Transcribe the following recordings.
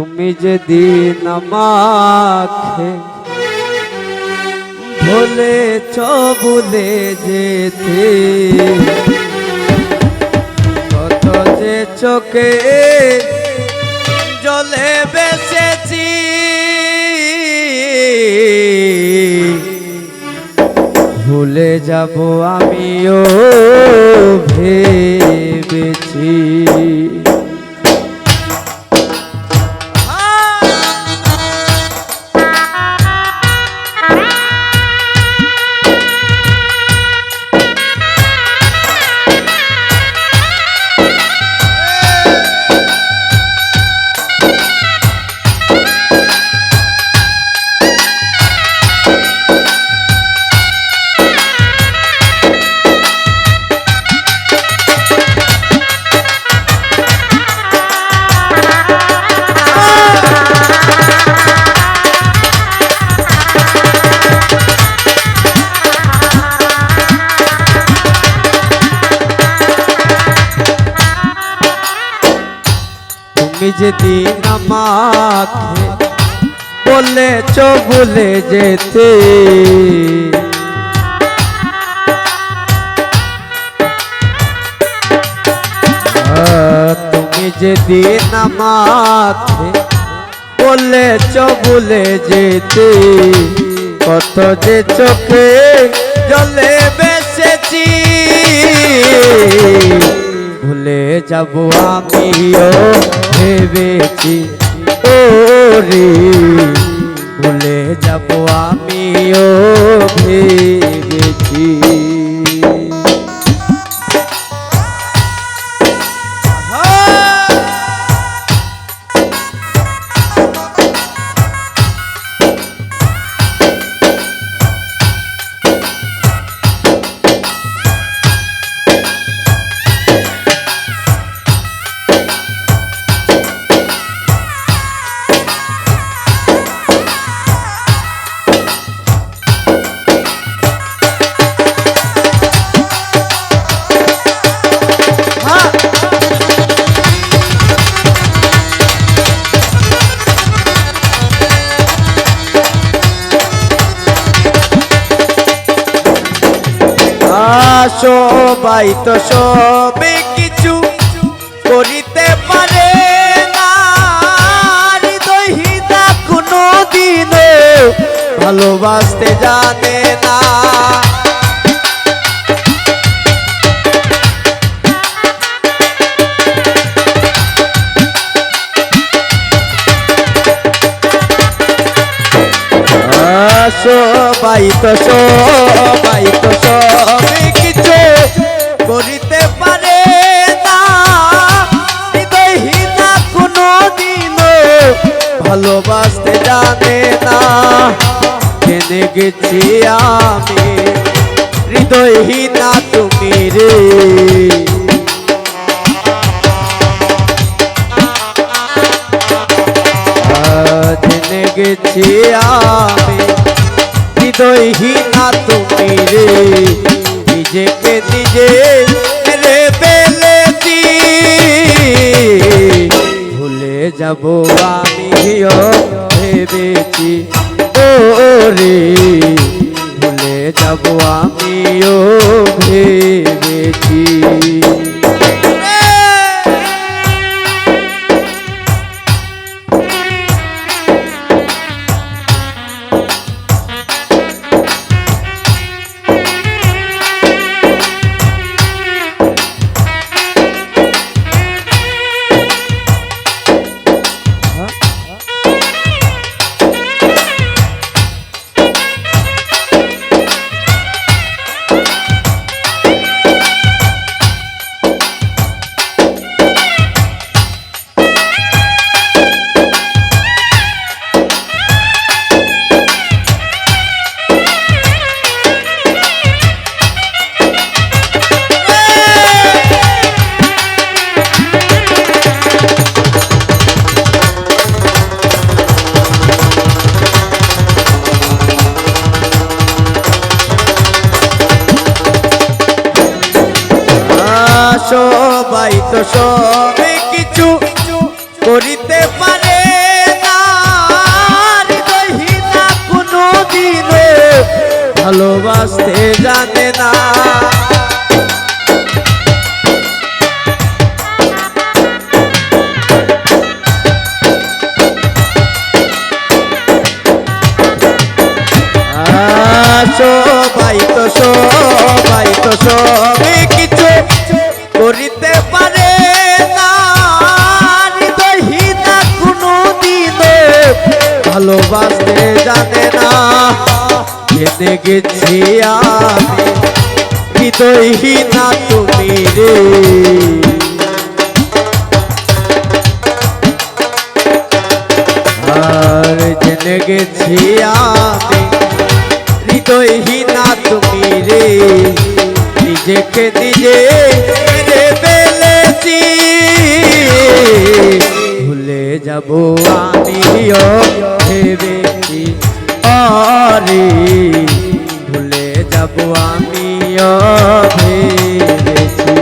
তুমি যেদিন আমাকে বলেছ ভুলে যেতে, কত যে চোখে জলে বেসেছি, ভুলে যাব আমিও ভেবেছি। তুমি যেদিন আমাকে বলেছ ভুলে যেতে, তুমি যেদিন আমাকে বলেছ ভুলে যেতে, কত যে চোখে জলে বেসেছি, ভুলে যাব আমিও ভেবেছি। ও রে, ভুলে যাব আমিও ভেবেছি। সবাই তো সবে কিছু করিতে পারে না, হৃদয়হীনা কোনো দিনও ভালোবাসতে জানে না। সবাই তো সবে কিছু করিতে পারে না, হৃদয়হীনা কোনো দিনও ভালোবাসতে জানে না। জেনে গেছি আমি হৃদয়হীনা তুমি রে, জেনে গেছি আমি হৃদয়হীনা তুমি রে, নিজেকে নিজে রে ফেলেছি, ভুলে যাব আমিও ভেবেছি। ও রে, ভুলে যাব আমিও ভেবেছি। সবাই তো সবে কিছু করিতে পারে ভালোবাসতে জানে না। সবাই তো সবে কিছু করিতে পারে না, হৃদয়হীনা কোনো দিন ভালোবাসতে জানে না। জেনে গেছি আমি হৃদয়হীনা তুমি রে, আর জেনে গেছি আমি হৃদয়হীনা তুমি রে। নিজেকে নিজে মেরে ফেলেছি, ভুলে যাব আমিও ভেবেছি, আরে ভুলে যাব আমিও ভেবেছি।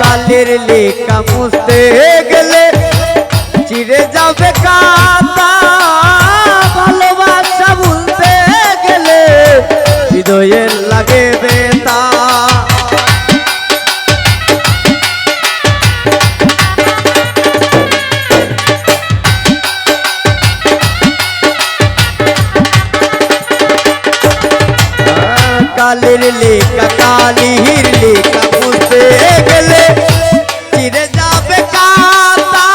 কালের লেখা মুছতে গেলে চিরে যাবে কাঁটা, ভালোবাসা ভুলতে গেলে হৃদয়ের লাগে বেতা। কালের লেখা কালির লেখা মুছতে গেলে চিরে যাবে কাঁটা,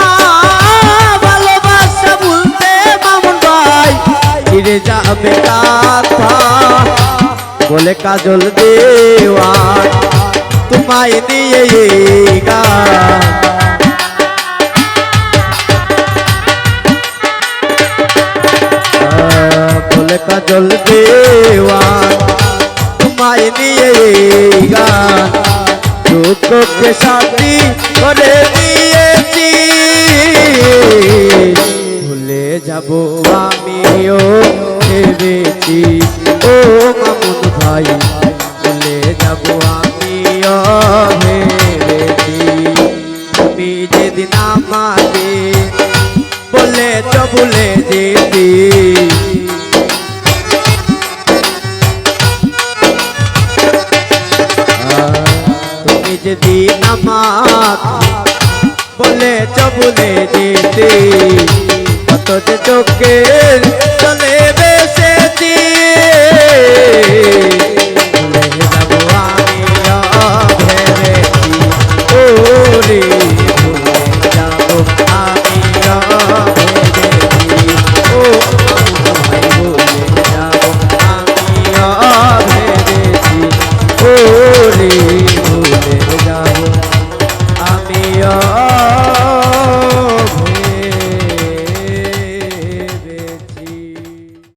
ভালোবাসা ভুলতে মামুন ভাই চিরে যাবে কাঁটা। বলে কাজল দেওয়ান তোমায় দিয়ে এই গান, বলে কাজল দেওয়ান তোমায় দিয়ে এই গান। দুঃখকে সাথী করে দিয়েছি, ভুলে যাব আমিও ভেবেছি, ও মামুন ভাই ভুলে যাব আমিও ভেবেছি। তুমি যেদিন আমাকে বলেছ ভুলে যেতে, যেদিন আমাকে বলেছ ভুলে যেতে, কত যে চোখে